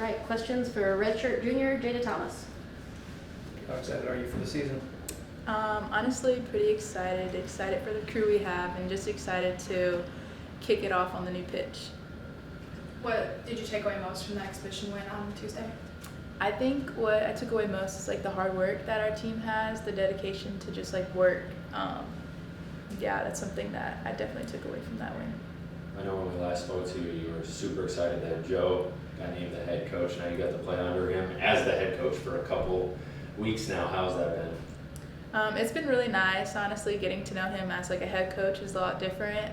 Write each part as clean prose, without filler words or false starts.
right, questions for redshirt junior Jaida Thomas? How excited are you for the season? Honestly, pretty excited. Excited for the crew we have, and just excited to kick it off on the new pitch. What did you take away most from the exhibition win on Tuesday? I think what I took away most is like the hard work that our team has, the dedication to just like work. Yeah, that's something that I definitely took away from that win. I know when we last spoke to you, you were super excited that Joe got named the head coach. Now you got to play under him as the head coach for a couple weeks now. How's that been? It's been really nice, honestly. Getting to know him as like a head coach is a lot different.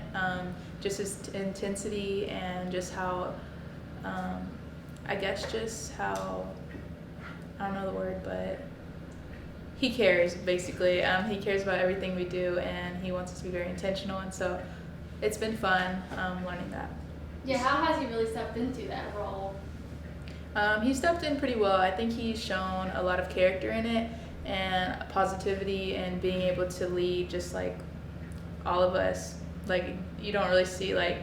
Just his intensity and just how, I guess just how, I don't know the word, but he cares basically. He cares about everything we do, and he wants us to be very intentional. And so it's been fun learning that. Yeah, how has he really stepped into that role? He stepped in pretty well. I think he's shown a lot of character in it and positivity and being able to lead just like all of us. Like you don't really see like,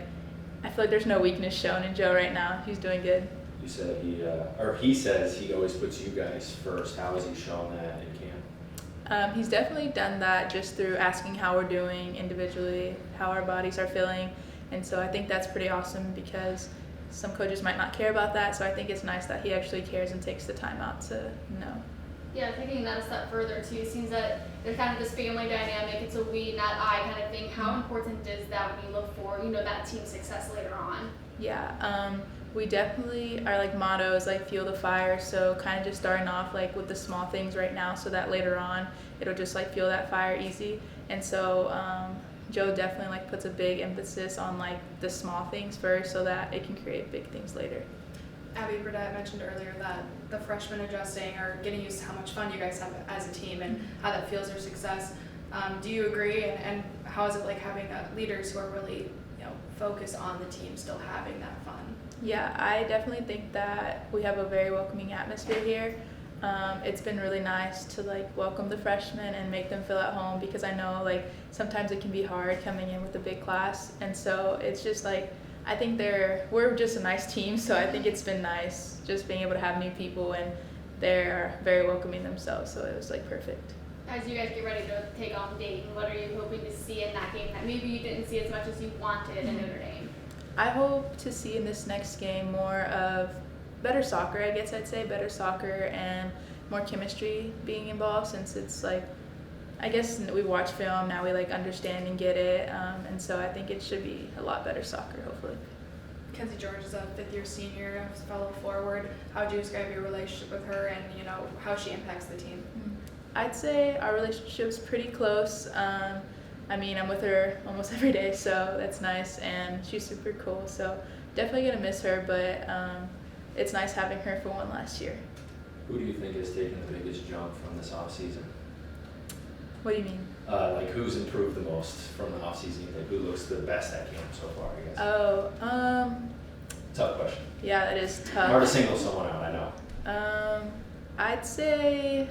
I feel like there's no weakness shown in Joe right now. He's doing good. You said he says he always puts you guys first. How has he shown that in camp? He's definitely done that just through asking how we're doing individually, how our bodies are feeling. And so I think that's pretty awesome because some coaches might not care about that. So I think it's nice that he actually cares and takes the time out to know. Yeah, taking that a step further too, it seems that there's kind of this family dynamic. It's a we, not I kind of thing. How important is that when you look for, that team success later on? Yeah, we definitely, our like motto is like fuel the fire. So kind of just starting off like with the small things right now so that later on it'll just like fuel that fire easy. And so Joe definitely like puts a big emphasis on like the small things first so that it can create big things later. Abby Burdett mentioned earlier that the freshmen adjusting or getting used to how much fun you guys have as a team and how that fuels your success. Do you agree? And how is it like having leaders who are really focused on the team still having that fun? Yeah, I definitely think that we have a very welcoming atmosphere here. It's been really nice to like welcome the freshmen and make them feel at home because I know like sometimes it can be hard coming in with a big class, and so it's just like I think we're just a nice team, so I think it's been nice just being able to have new people and they're very welcoming themselves, so it was like perfect. As you guys get ready to take on Dayton, what are you hoping to see in that game that maybe you didn't see as much as you wanted in Notre Dame? I hope to see in this next game more of better soccer, I guess I'd say, better soccer and more chemistry being involved since it's like, I guess we watch film, now we like understand and get it, and so I think it should be a lot better soccer, hopefully. Mackenzie George is a fifth-year senior, a fellow forward. How would you describe your relationship with her and how she impacts the team? I'd say our relationship's pretty close. I mean, I'm with her almost every day, so that's nice, and she's super cool, so definitely gonna miss her, but it's nice having her for one last year. Who do you think has taken the biggest jump from this offseason? What do you mean? Like who's improved the most from the offseason? You think who looks the best at camp so far, I guess? Oh, Tough question. yeah, that is tough. Hard to single someone out, I know. I'd say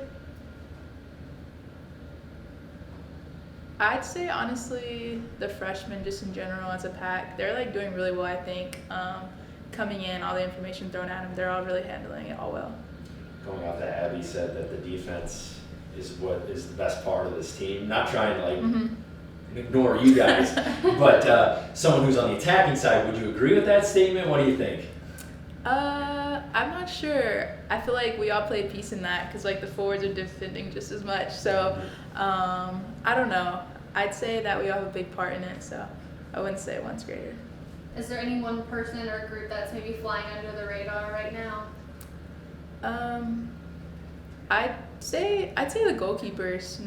honestly the freshmen just in general as a pack, they're like doing really well, I think. Coming in, all the information thrown at them, they're all really handling it all well. Going off that, Abby said that the defense is what is the best part of this team. Not trying to like ignore you guys, but someone who's on the attacking side, would you agree with that statement? What do you think? I'm not sure. I feel like we all play a piece in that because like the forwards are defending just as much. So I don't know. I'd say that we all have a big part in it. So I wouldn't say one's greater. Is there any one person or group that's maybe flying under the radar right now? I'd say the goalkeepers.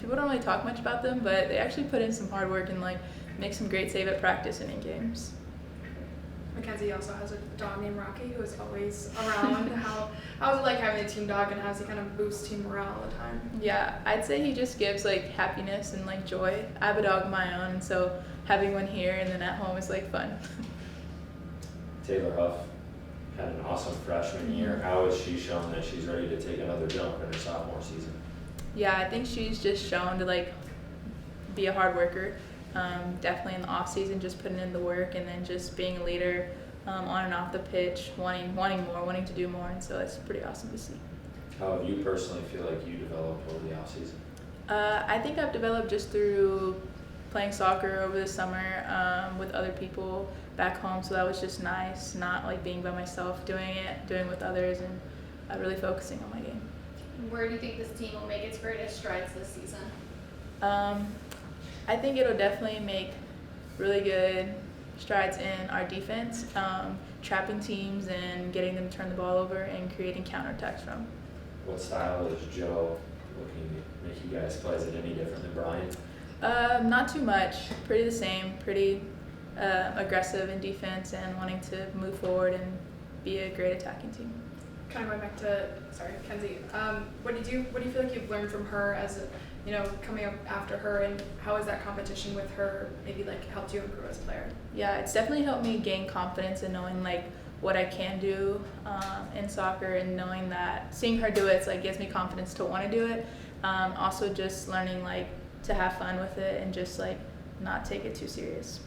People don't really talk much about them, but they actually put in some hard work and like make some great save at practice and in games. Mackenzie also has a dog named Rocky who is always around. How's it like having a team dog, and how does he kind of boost team morale all the time? Yeah, I'd say he just gives like happiness and like joy. I have a dog of my own, and so having one here and then at home is like fun. Taylor Huff had an awesome freshman year. How has she shown that she's ready to take another jump in her sophomore season? Yeah, I think she's just shown to like be a hard worker. Definitely in the off season, just putting in the work and then just being a leader on and off the pitch, wanting more, wanting to do more, and so it's pretty awesome to see. How have you personally feel like you developed over the off season? I think I've developed just through playing soccer over the summer with other people back home, so that was just nice, not like being by myself, doing with others, and really focusing on my game. Where do you think this team will make its greatest strides this season? I think it'll definitely make really good strides in our defense, trapping teams and getting them to turn the ball over and creating counterattacks from. What style is Joe looking to make you guys play? Is it any different than Brian? Not too much. Pretty the same. Pretty aggressive in defense and wanting to move forward and be a great attacking team. Kind of going back to, Kenzie. What do you feel like you've learned from her as coming up after her, and how has that competition with her maybe like helped you improve as a player? Yeah, it's definitely helped me gain confidence in knowing like what I can do in soccer, and knowing that seeing her do it, gives me confidence to want to do it. Also just learning like to have fun with it and just like not take it too serious.